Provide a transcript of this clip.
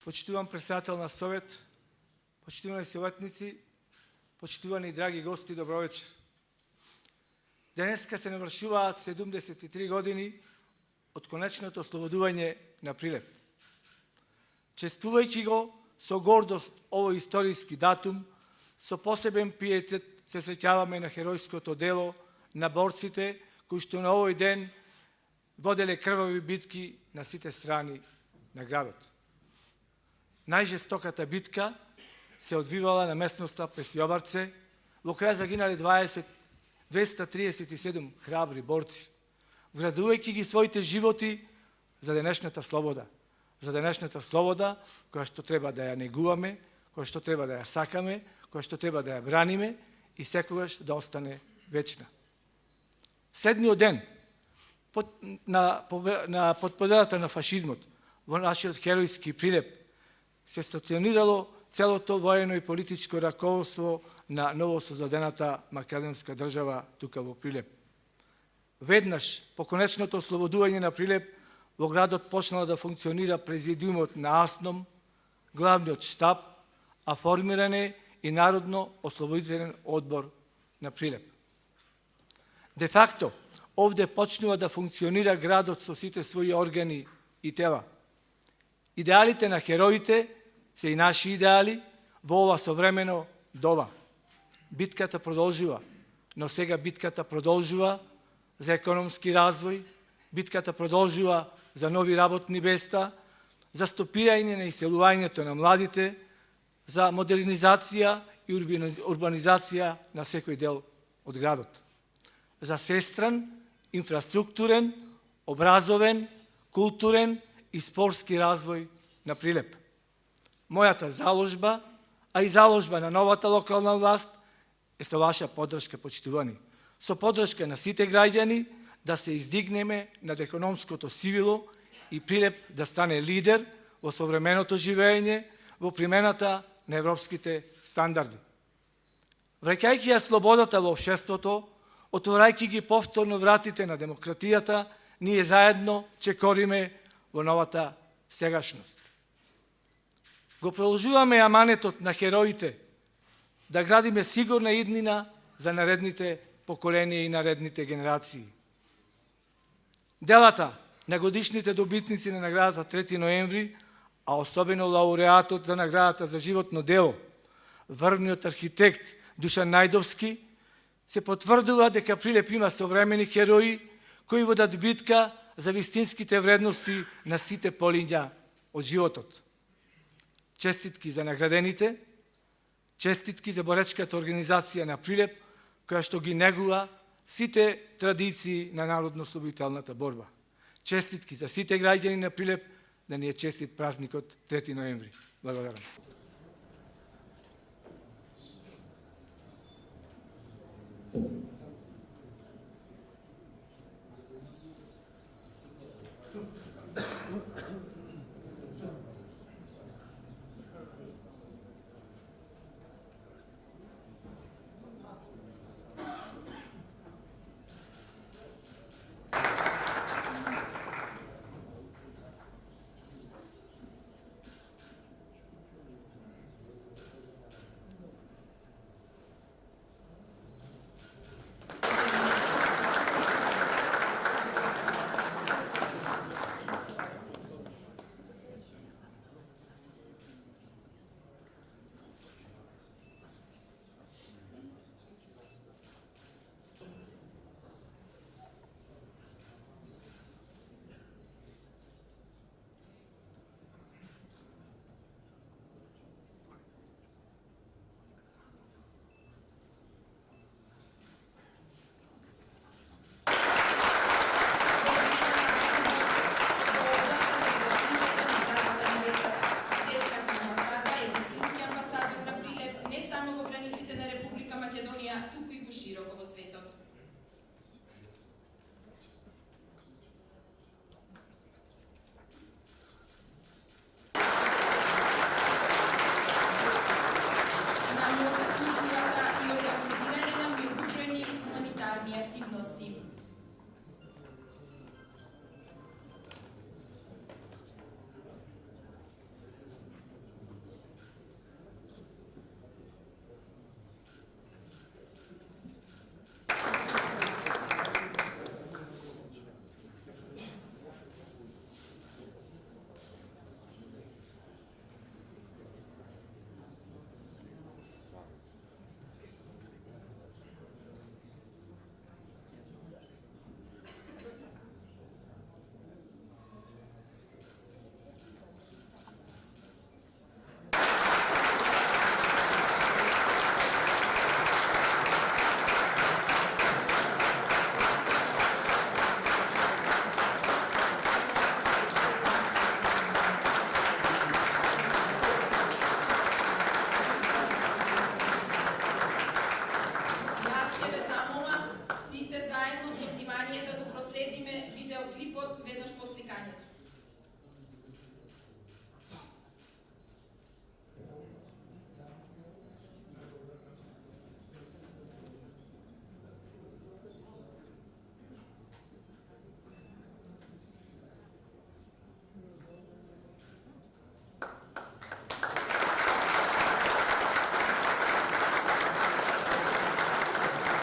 почитуван председател на Совет, почитувани съветници, почитувани драги гости, добро вечер. Денеска се навршуваат 73 години од конечното ослободување на Прилеп. Чествувајќи го со гордост овој историски датум, со посебен пиетет се сеќаваме на херојското дело на борците кои што на овој ден воделе крвави битки на сите страни на градот. Најжестоката битка се одвивала на местноста Песјобарце, во која загинале 237 храбри борци, вградувајќи ги своите животи за денешната слобода. За денешната слобода, која што треба да ја негуваме, која што треба да ја сакаме, која што треба да ја браниме и секогаш да остане вечна. Седмиот ден на подпобедата на фашизмот во нашиот херојски Прилеп се стационирало целото воено и политичко раководство на новосоздадената македонска држава тука во Прилеп. Веднаш по конечното ослободување на Прилеп во градот почнала да функционира президиумот на АСНОМ, главниот штаб, а формиран е и Народно ослободителен одбор на Прилеп. Де факто, овде почнува да функционира градот со сите своји органи и тела. Идеалите на хероите се и наши идеали во ова современо доба. Битката продолжува, но сега битката продолжува за економски развој, битката продолжува за нови работни места, за стопирање на иселувањето на младите, за модернизација и урбанизација на секој дел од градот. За сестран, инфраструктурен, образовен, културен и спортски развој на Прилеп. Мојата заложба, а и заложба на новата локална власт е со ваша поддршка, почитувани. Со поддршка на сите граѓани да се издигнеме над економското сивило и Прилеп да стане лидер во современото живење, во примената на европските стандарди. Враќајќи ја слободата во општеството, отворајќи ги повторно вратите на демократијата, ние заедно чекориме во новата сегашност. Го продолжуваме аманетот на хероите да градиме сигурна иднина за наредните поколенија и наредните генерации. Делата на годишните добитници на наградата 3 ноември, а особено лауреатот за наградата за животно дело, врвниот архитект Душан Најдовски, се потврдува дека Прилеп има современи херои кои водат битка за вистинските вредности на сите полиња од животот. Честитки за наградените, честитки за боречката организација на Прилеп, која што ги негува сите традиции на народно-ослободителната борба. Честитки за сите граѓани на Прилеп, да ни е честит празникот 3 ноември. Благодарам.